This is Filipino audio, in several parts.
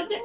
dati.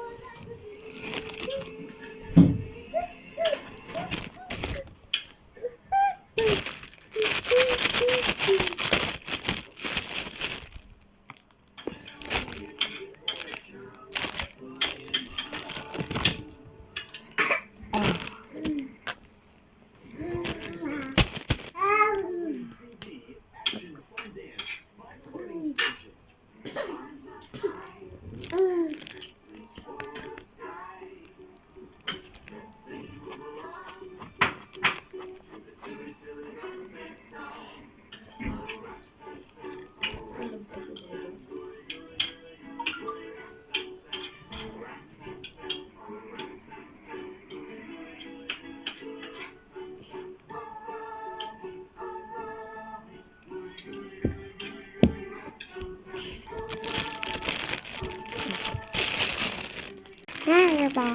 Ano ba?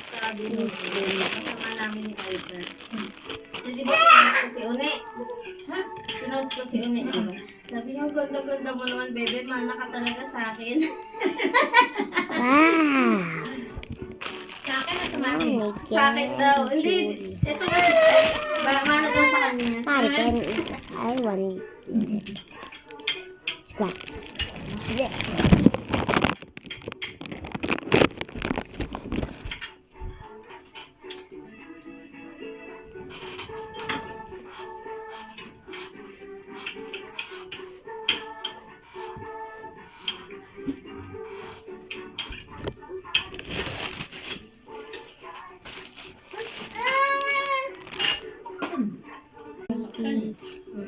Sabi mo, kasama namin ni Piper. So, di ba pinost ko si Une? Ha? Pinost ko si Une, di ba? Sabi niya, ganda-ganda mo naman, bebe. Mana ka talaga sa akin. Wow! Sa akin na sa mami. Sa akin daw. Hindi, ito kasi, mana daw sa kanya. Pardon, I want squat. Yeah.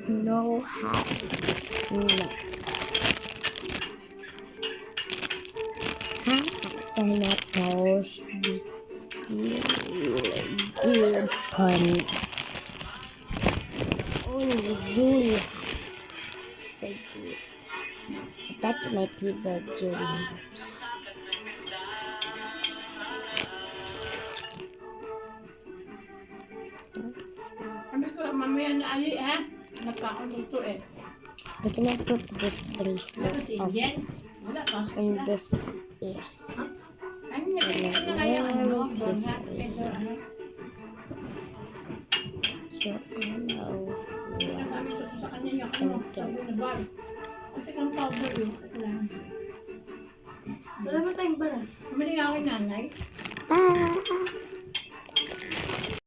No hat. No. How can I post good pun? Only Julie has. So good. That's my favorite Julie has. Sabi ko, mamaya na ayi ha. Nagkakaluto eh. We can put this bracelet Tapos of Indian. Wala pa. in this ears. Ano niya, pinigyan na kaya ano? Where is Bonhat. this Pero ano? So I know what Nagamit ko sa kanya yung it's ano. gonna Sabi get. na bar. Kasi kang powder yun. Wala. Wala ba tayong bara? Kamali nga ako yung nanay.